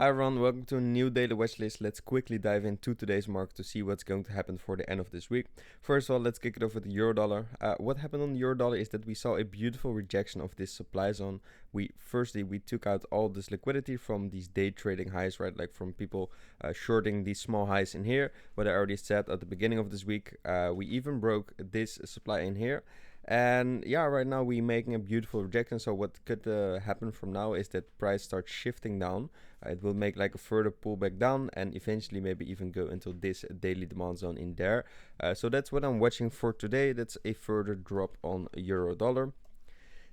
Hi everyone, welcome to a new daily watch list. Let's quickly dive into today's market to see what's going to happen for the end of this week. First of all, let's kick it off with the euro dollar. What happened on the euro dollar is that we saw a beautiful rejection of this supply zone. We took out all this liquidity from these day trading highs, right? Like from people shorting these small highs in here. What I already said at the beginning of this week, we even broke this supply in here. And yeah, right now we're making a beautiful rejection. So what could happen from now is that price starts shifting down. It will make like a further pullback down and eventually maybe even go into this daily demand zone in there. So that's what I'm watching for today. That's a further drop on euro dollar.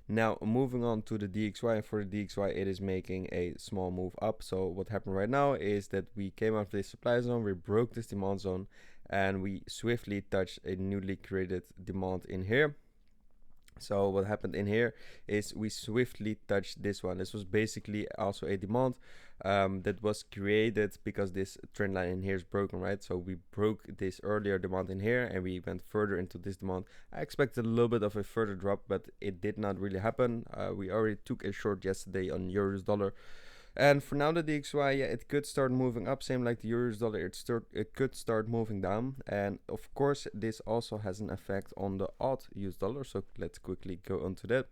Now moving on to the DXY, and for the DXY it is making a small move up. So what happened right now is that we came out of this supply zone, we broke this demand zone, and we swiftly touched a newly created demand in here. So what happened in here is we swiftly touched this one. This was basically also a demand that was created because this trend line in here is broken, right? So we broke this earlier demand in here and we went further into this demand. I expected a little bit of a further drop, but it did not really happen. We already took a short yesterday on EURUSD. And for now, the DXY, yeah, it could start moving up, same like the EURUSD, it could start moving down. And of course, this also has an effect on the AUDUSD, so let's quickly go on to that.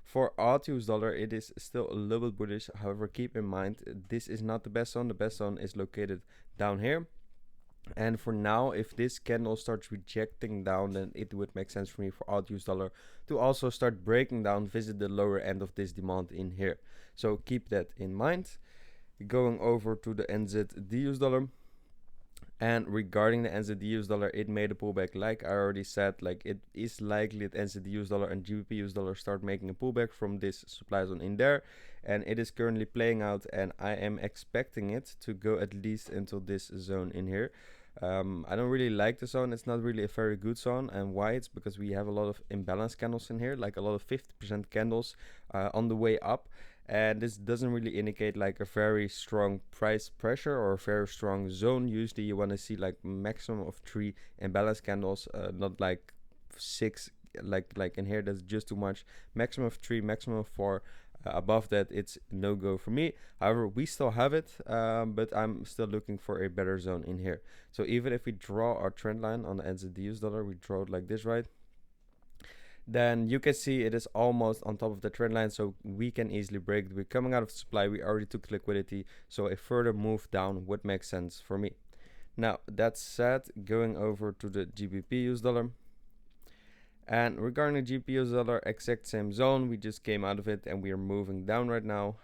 For AUDUSD, it is still a little bit bullish. However, keep in mind, this is not the best zone. The best zone is located down here. And for now, if this candle starts rejecting down, then it would make sense for me for AUDUSD to also start breaking down, visit the lower end of this demand in here. So keep that in mind. Going over to the NZDUSD. And regarding the NZDUSD, it made a pullback. Like I already said, like it is likely that NZDUSD and GBPUSD start making a pullback from this supply zone in there. And it is currently playing out, and I am expecting it to go at least into this zone in here. I don't really like the zone. It's not really a very good zone. And why? It's because we have a lot of imbalance candles in here, like a lot of 50% candles on the way up. And this doesn't really indicate like a very strong price pressure or a very strong zone. Usually you want to see like maximum of 3 imbalance candles, not like 6 like in here. That's just too much. Maximum of 3, maximum of 4. Above that, it's no go for me. However, we still have it, but I'm still looking for a better zone in here. So even if we draw our trend line on the NZDUSD, we draw it like this, right? Then you can see it is almost on top of the trend line, so we can easily break it. We're coming out of supply, we already took liquidity, so a further move down would make sense for me. Now, that said, going over to the GBPUSD. And regarding the GBPUSD, exact same zone, we just came out of it and we are moving down right now.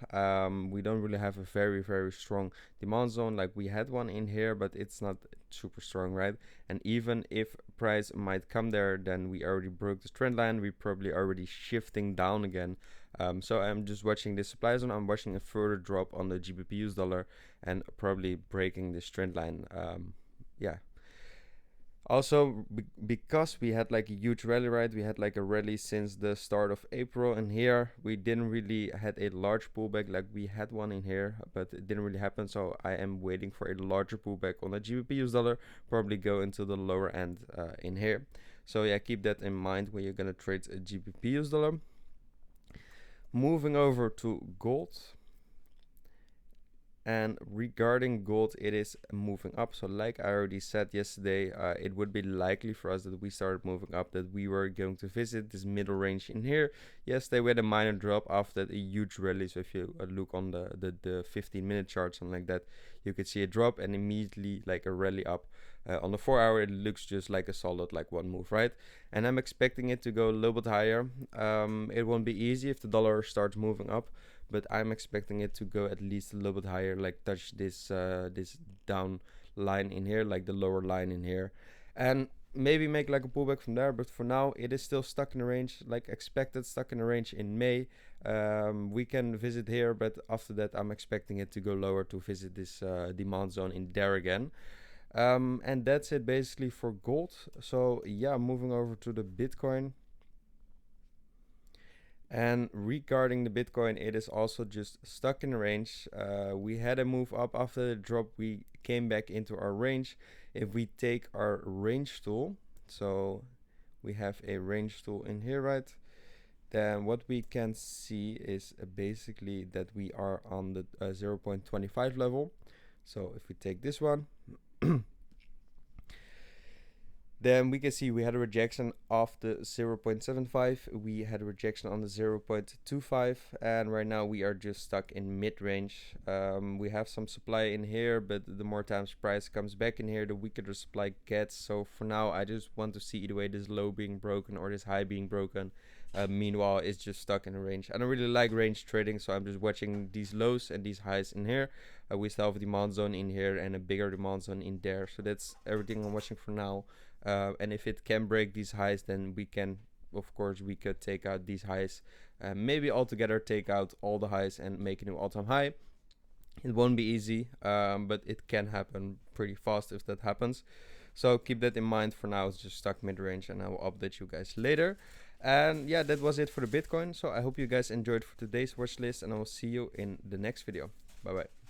We don't really have a very, very strong demand zone. Like we had one in here, but it's not super strong, right? And even if price might come there, then we already broke the trend line. We're probably already shifting down again. So I'm just watching this supply zone. I'm watching a further drop on the GBPUSD and probably breaking this trend line. Yeah. Also, because we had like a huge rally, right? We had like a rally since the start of April, and here we didn't really had a large pullback. Like we had one in here, but it didn't really happen. So I am waiting for a larger pullback on the GBPUSD, probably go into the lower end in here. So yeah, keep that in mind when you're gonna trade a GBPUSD. Moving over to gold. And regarding gold, it is moving up. So like I already said yesterday, it would be likely for us that we started moving up, that we were going to visit this middle range in here. Yesterday we had a minor drop after a huge rally. So if you look on the 15-minute chart, something like that, you could see a drop and immediately like a rally up. On the 4-hour, it looks just like a solid like one move, right? And I'm expecting it to go a little bit higher. It won't be easy if the dollar starts moving up, but I'm expecting it to go at least a little bit higher, like touch this this down line in here, like the lower line in here, and maybe make like a pullback from there. But for now, it is still stuck in the range, like expected, stuck in the range in May. We can visit here, but after that, I'm expecting it to go lower to visit this demand zone in there again. And that's it basically for gold. So yeah, moving over to the Bitcoin. And regarding the Bitcoin, it is also just stuck in the range. We had a move up after the drop. We came back into our range. If we take our range tool, so we have a range tool in here, right? Then what we can see is basically that we are on the 0.25 level. So if we take this one, then we can see we had a rejection of the 0.75, we had a rejection on the 0.25, and right now we are just stuck in mid-range. We have some supply in here, but the more times price comes back in here, the weaker the supply gets. So for now, I just want to see either way this low being broken or this high being broken. Meanwhile, it's just stuck in a range. I don't really like range trading, so I'm just watching these lows and these highs in here. We still have a demand zone in here and a bigger demand zone in there. So that's everything I'm watching for now. And if it can break these highs, then we can, of course, we could take out these highs. Maybe altogether take out all the highs and make a new all-time high. It won't be easy, but it can happen pretty fast if that happens. So keep that in mind. For now, it's just stuck mid-range, and I will update you guys later. And yeah, that was it for the Bitcoin. So I hope you guys enjoyed for today's watch list, and I will see you in the next video. Bye bye.